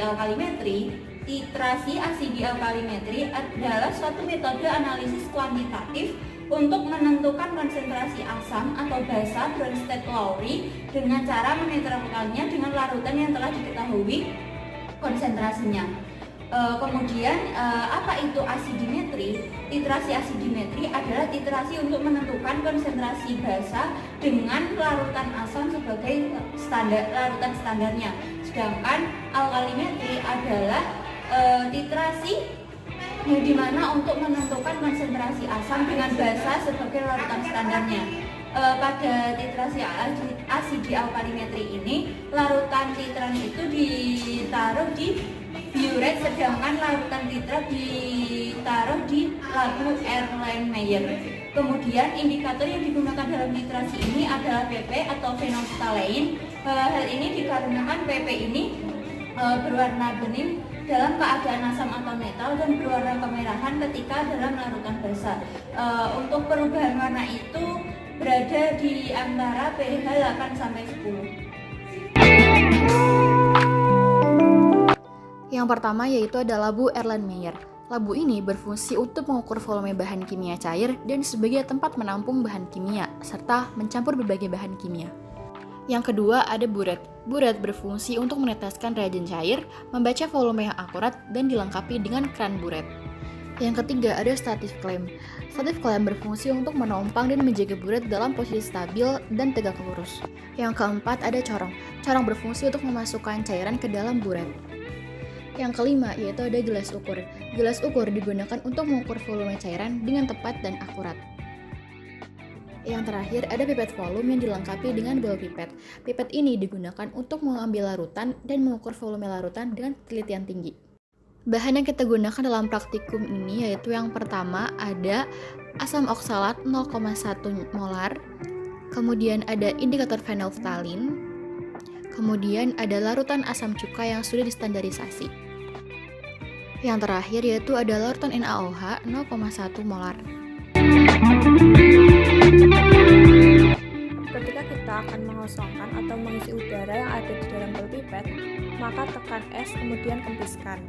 alkalimetri, titrasi asidi alkalimetri adalah suatu metode analisis kuantitatif untuk menentukan konsentrasi asam atau basa Bronsted Lowry dengan cara menetralkannya dengan larutan yang telah diketahui konsentrasinya. Kemudian apa itu asidimetri? Titrasi asidimetri adalah titrasi untuk menentukan konsentrasi basa dengan larutan asam sebagai larutan standarnya. Sedangkan alkalimetri adalah titrasi yang dimana untuk menentukan konsentrasi asam dengan basa sebagai larutan standarnya. Pada titrasi asidi alkalimetri ini, larutan titran itu ditaruh di biuret, sedangkan larutan titrat ditaruh di labu Erlenmeyer. Kemudian indikator yang digunakan dalam titrasi ini adalah PP atau phenolphthalein. Hal ini dikarenakan PP ini berwarna bening dalam keadaan asam atau netral dan berwarna kemerahan ketika dalam larutan basa. Untuk perubahan warna itu berada di antara pH 8-10. Yang pertama yaitu ada labu Erlenmeyer. Labu ini berfungsi untuk mengukur volume bahan kimia cair dan sebagai tempat menampung bahan kimia, serta mencampur berbagai bahan kimia. Yang kedua ada buret. Buret berfungsi untuk meneteskan reagen cair, membaca volume yang akurat, dan dilengkapi dengan keran buret. Yang ketiga ada statif klem. Statif klem berfungsi untuk menopang dan menjaga buret dalam posisi stabil dan tegak lurus. Yang keempat ada corong. Corong berfungsi untuk memasukkan cairan ke dalam buret. Yang kelima yaitu ada gelas ukur. Gelas ukur digunakan untuk mengukur volume cairan dengan tepat dan akurat. Yang terakhir ada pipet volume yang dilengkapi dengan bel pipet. Pipet ini digunakan untuk mengambil larutan dan mengukur volume larutan dengan ketelitian tinggi. Bahan yang kita gunakan dalam praktikum ini yaitu yang pertama ada asam oksalat 0,1 molar, kemudian ada indikator phenolphthalein, kemudian ada larutan asam cuka yang sudah distandarisasi. Yang terakhir yaitu ada larutan NaOH 0,1 molar. Ketika kita akan mengosongkan atau mengisi udara yang ada di dalam bel pipet, maka tekan S kemudian kempiskan.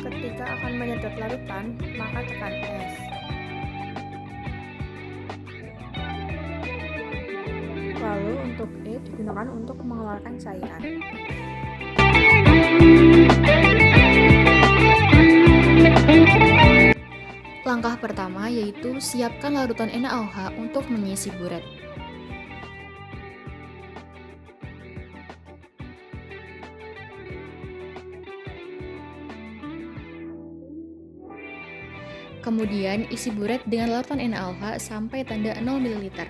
Ketika akan menyedot larutan, maka tekan S. Lalu untuk E digunakan untuk mengeluarkan cairan. Langkah pertama yaitu siapkan larutan NaOH untuk mengisi buret. Kemudian isi buret dengan larutan NaOH sampai tanda 0 ml.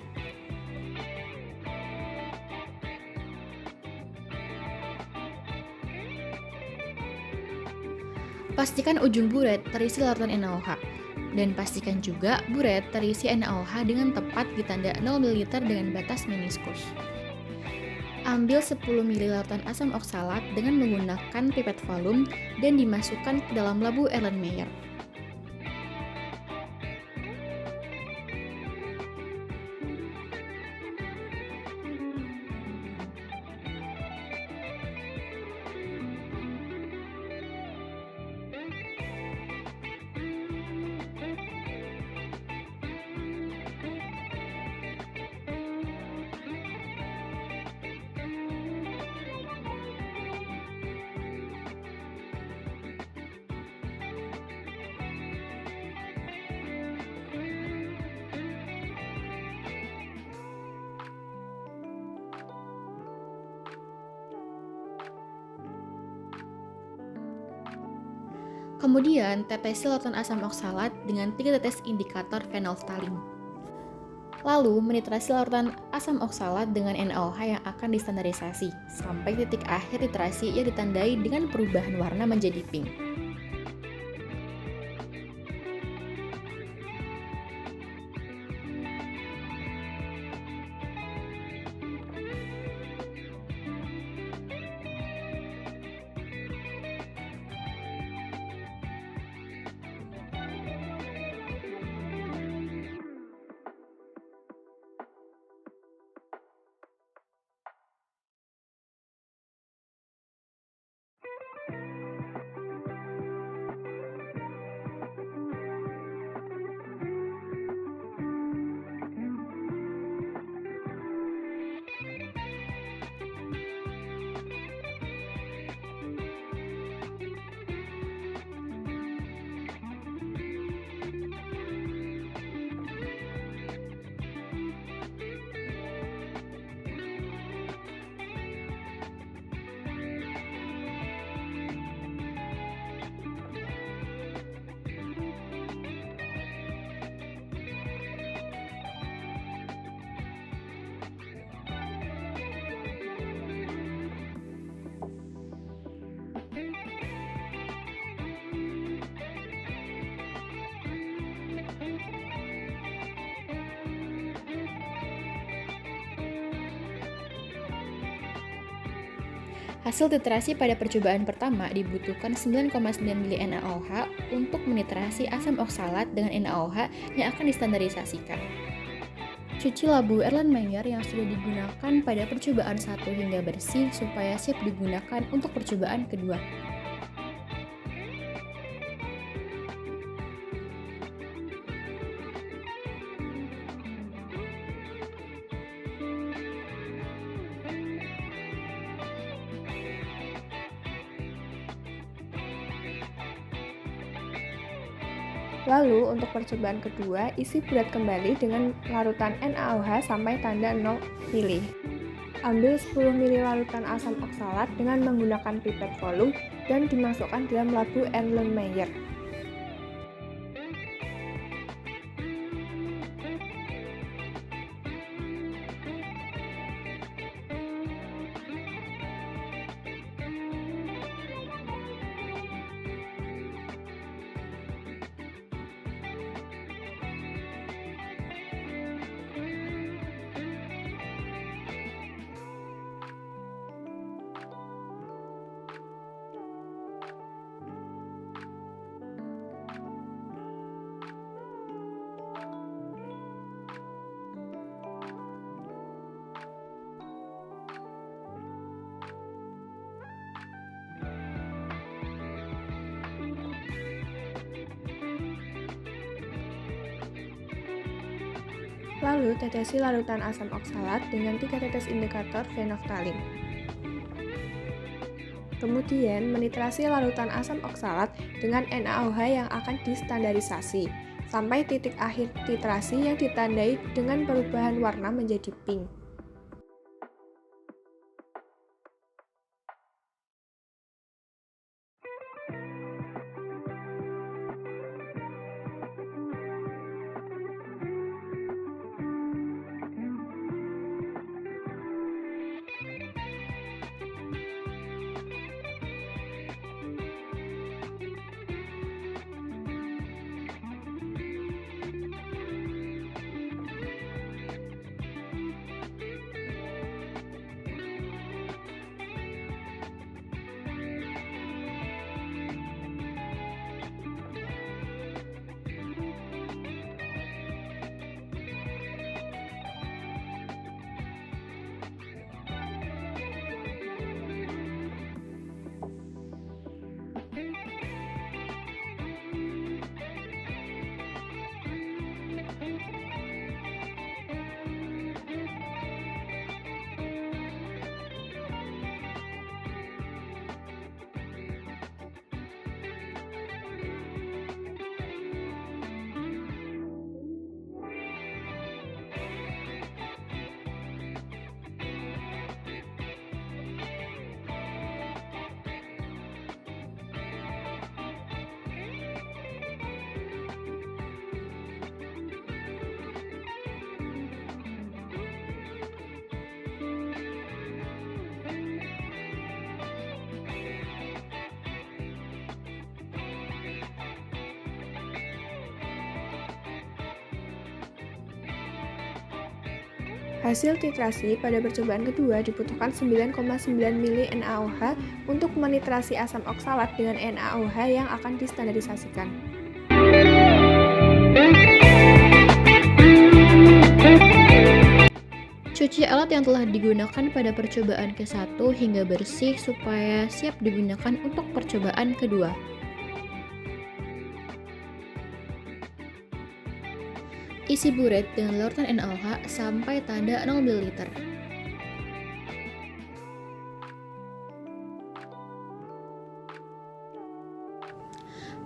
Pastikan ujung buret terisi larutan NaOH, dan pastikan juga buret terisi NaOH dengan tepat di tanda 0 ml dengan batas meniskus. Ambil 10 ml larutan asam oksalat dengan menggunakan pipet volume dan dimasukkan ke dalam labu Erlenmeyer. Kemudian, tetesi larutan asam oksalat dengan 3 tetes indikator phenolphthalein. Lalu, menitrasi larutan asam oksalat dengan NaOH yang akan distandarisasi, sampai titik akhir titrasi yang ditandai dengan perubahan warna menjadi pink. Hasil titrasi pada percobaan pertama dibutuhkan 9,9 mili NaOH untuk menitrasi asam oksalat dengan NaOH yang akan distandarisasikan. Cuci labu Erlenmeyer yang sudah digunakan pada percobaan 1 hingga bersih supaya siap digunakan untuk percobaan kedua. Lalu untuk percobaan kedua, isi bulat kembali dengan larutan NaOH sampai tanda 0 mili. Ambil 10 mili larutan asam oksalat dengan menggunakan pipet volume dan dimasukkan dalam labu Erlenmeyer. Lalu tetesi larutan asam oksalat dengan 3 tetes indikator fenoftalin. Kemudian menitrasi larutan asam oksalat dengan NaOH yang akan distandarisasi sampai titik akhir titrasi yang ditandai dengan perubahan warna menjadi pink. Hasil titrasi pada percobaan kedua dibutuhkan 9,9 mili NaOH untuk menitrasi asam oksalat dengan NaOH yang akan distandarisasikan. Cuci alat yang telah digunakan pada percobaan ke-1 hingga bersih supaya siap digunakan untuk percobaan kedua. Isi buret dengan larutan NaOH sampai tanda 0 ml.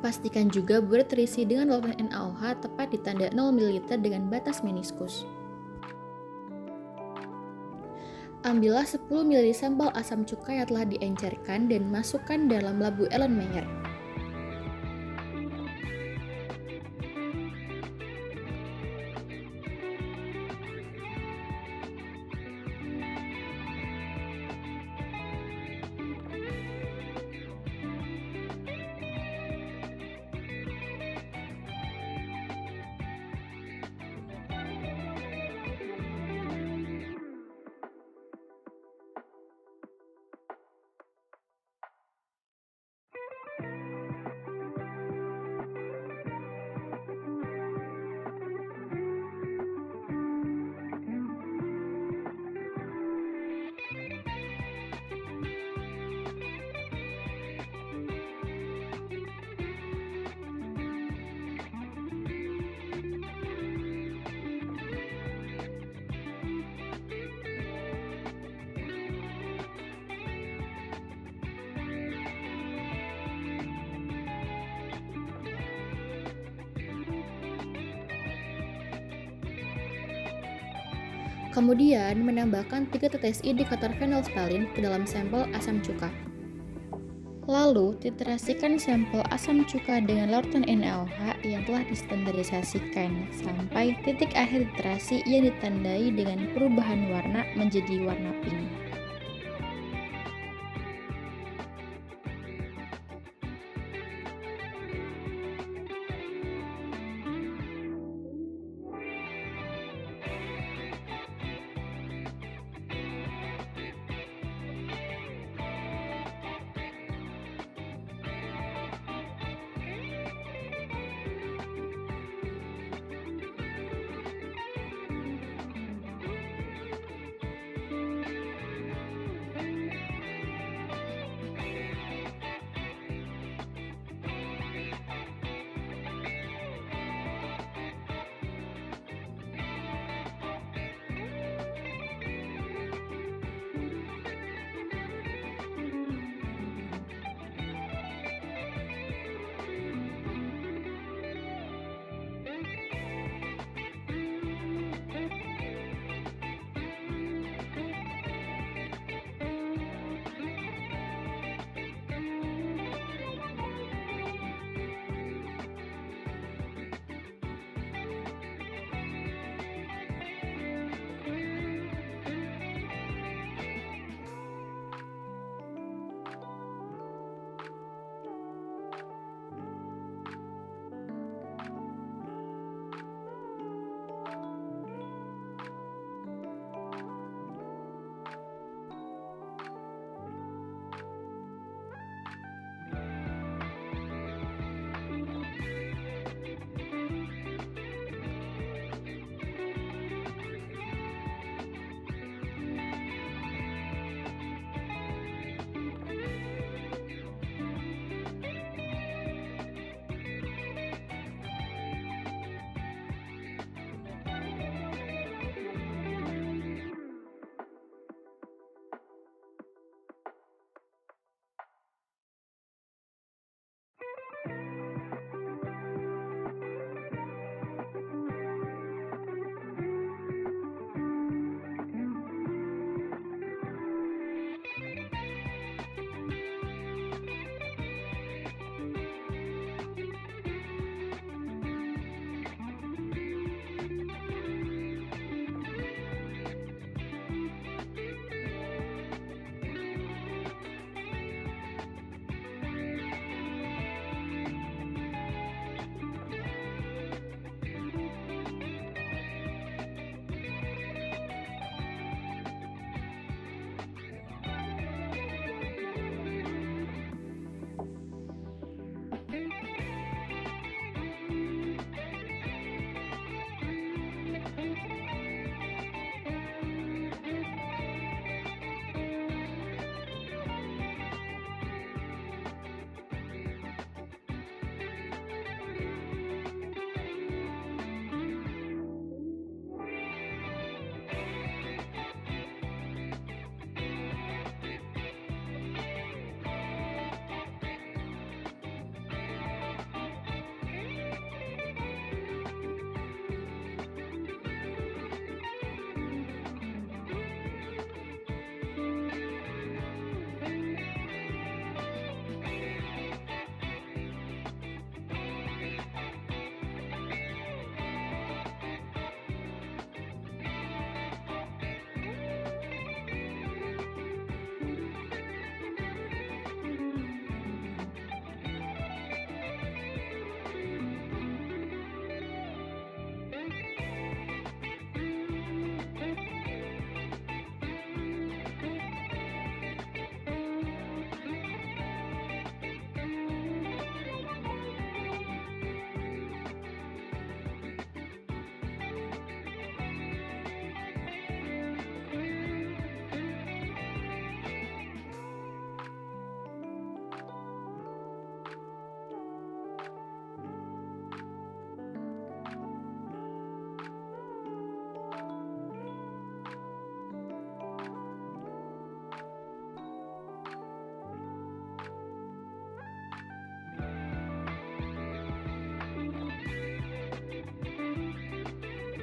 Pastikan juga buret terisi dengan larutan NaOH tepat di tanda 0 ml dengan batas meniskus. Ambillah 10 ml sampel asam cuka yang telah diencerkan dan masukkan dalam labu Erlenmeyer. Kemudian menambahkan 3 tetes indikator phenolphthalein ke dalam sampel asam cuka. Lalu, titrasikan sampel asam cuka dengan larutan NaOH yang telah distandarisasikan sampai titik akhir titrasi yang ditandai dengan perubahan warna menjadi warna pink.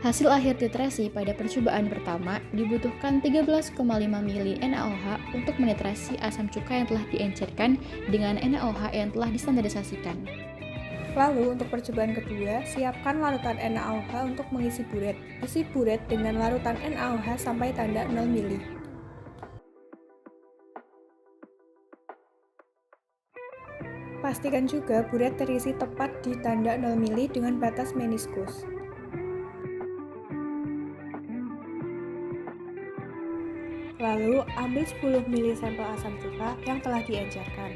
Hasil akhir titrasi pada percobaan pertama dibutuhkan 13,5 mili NaOH untuk menitrasi asam cuka yang telah diencerkan dengan NaOH yang telah distandarisasikan. Lalu untuk percobaan kedua, siapkan larutan NaOH untuk mengisi buret. Isi buret dengan larutan NaOH sampai tanda 0 mili. Pastikan juga buret terisi tepat di tanda 0 mili dengan batas meniskus. Lalu, ambil 10 ml sampel asam cuka yang telah diencerkan.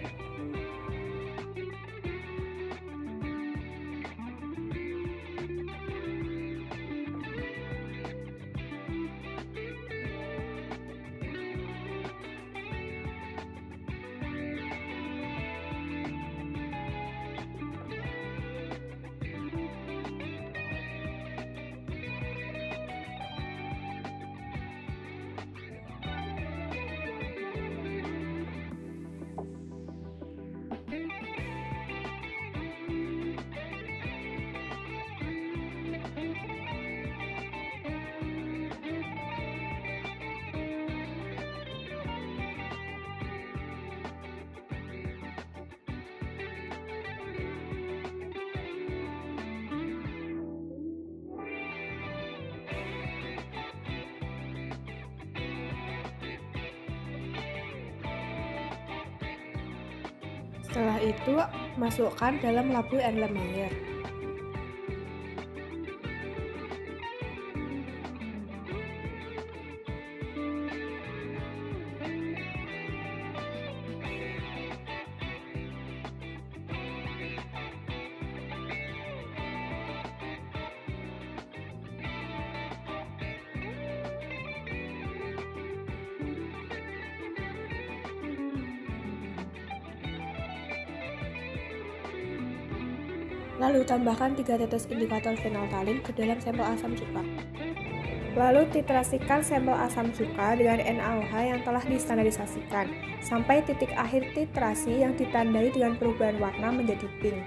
Setelah itu, masukkan dalam labu Erlenmeyer. Lalu tambahkan 3 tetes indikator fenolphthalein ke dalam sampel asam cuka. Lalu titrasikan sampel asam cuka dengan NaOH yang telah distandarisasikan sampai titik akhir titrasi yang ditandai dengan perubahan warna menjadi pink.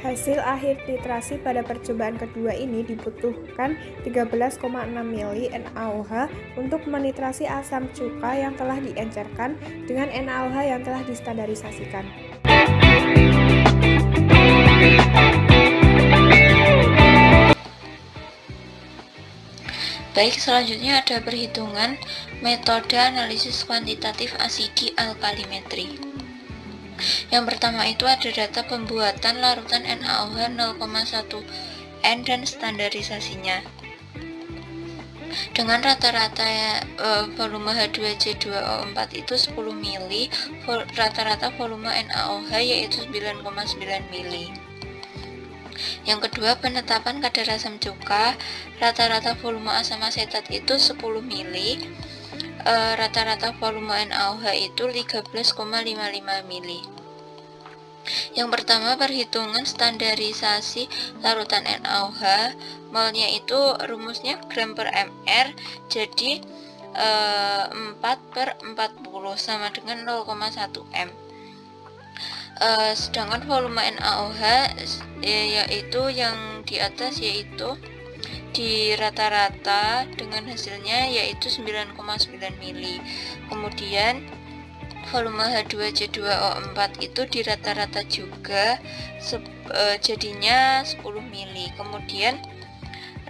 Hasil akhir titrasi pada percobaan kedua ini dibutuhkan 13,6 mili NaOH untuk menitrasi asam cuka yang telah diencerkan dengan NaOH yang telah distandarisasikan. Baik, selanjutnya ada perhitungan metode analisis kuantitatif asidi alkalimetri. Yang pertama itu ada data pembuatan larutan NaOH 0,1 N dan standarisasinya. Dengan rata-rata volume H2C2O4 itu 10 mili, rata-rata volume NaOH yaitu 9,9 mili. Yang kedua, penetapan kadar asam cuka, rata-rata volume asam asetat itu 10 mili, rata-rata volume NaOH itu 13,55 mili. Yang pertama, perhitungan standarisasi larutan NaOH, molnya itu rumusnya gram per mr, jadi 4/40 sama dengan 0,1 m. Sedangkan volume NaOH yaitu yang di atas, yaitu di rata-rata dengan hasilnya yaitu 9,9 mili. Kemudian volume H2C2O4 itu di rata-rata juga jadinya 10 mili. Kemudian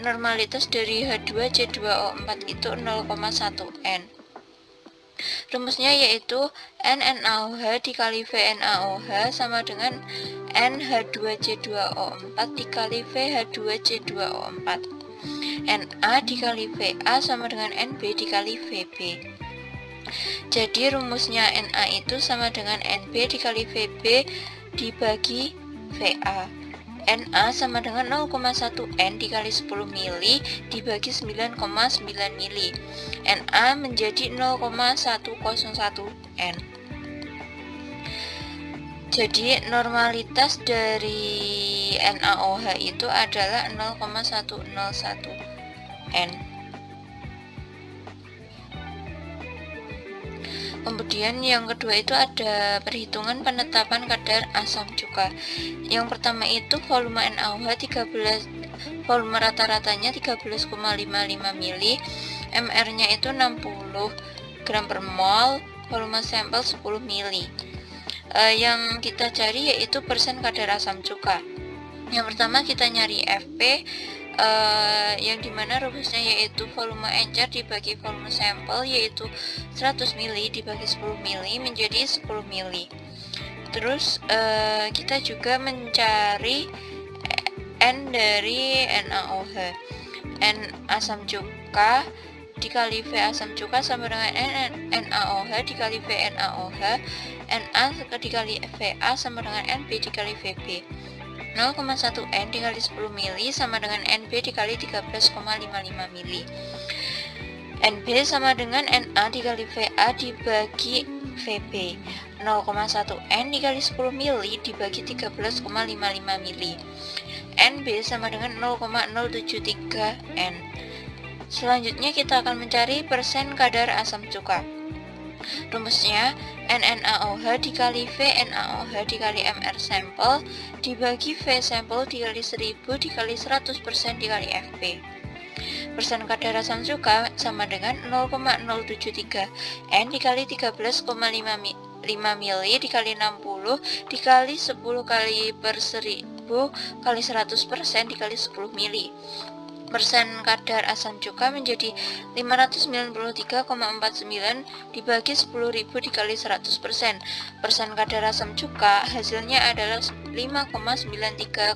normalitas dari H2C2O4 itu 0,1 N. Rumusnya yaitu NaOH dikali VNaOH sama dengan NH2C2O4 dikali VH2C2O4. Na dikali Va sama dengan Nb dikali Vb. Jadi rumusnya Na itu sama dengan Nb dikali Vb dibagi Va. Na sama dengan 0,1 N dikali 10 mili dibagi 9,9 mili. Na menjadi 0,101 N. Jadi normalitas dari NaOH itu adalah 0,101 N. Kemudian yang kedua itu ada perhitungan penetapan kadar asam cuka. Yang pertama itu volume NaOH 13, volume rata-ratanya 13,55 mili, mr-nya itu 60 gram per mol, volume sampel 10 mili. Yang kita cari yaitu persen kadar asam cuka. Yang pertama kita nyari Fp, yang dimana rumusnya yaitu volume encer dibagi volume sampel, yaitu 100 mili dibagi 10 mili menjadi 10 mili. Terus kita juga mencari N dari NaOH. N asam cuka dikali V asam cuka sama dengan NaOH dikali VNaOH. Na dikali Va sama dengan Nb dikali Vb. 0,1 N dikali 10 mili sama dengan Nb dikali 13,55 mili. Nb sama dengan Na dikali Va dibagi Vb. 0,1 N dikali 10 mili dibagi 13,55 mili. Nb sama dengan 0,073 N. Selanjutnya kita akan mencari persen kadar asam cuka. Rumusnya NaOH dikali VNaOH dikali mr sampel dibagi V sampel dikali 1000 dikali 100% dikali Fp. Persen kadar asam cuka sama dengan 0,073 N dikali 13,55 mili dikali 60 dikali 10 kali per 1000 kali 100% dikali 10 mili. Persen kadar asam cuka menjadi 593,49 dibagi 10.000 dikali 100%. Persen kadar asam cuka hasilnya adalah 5,9349%.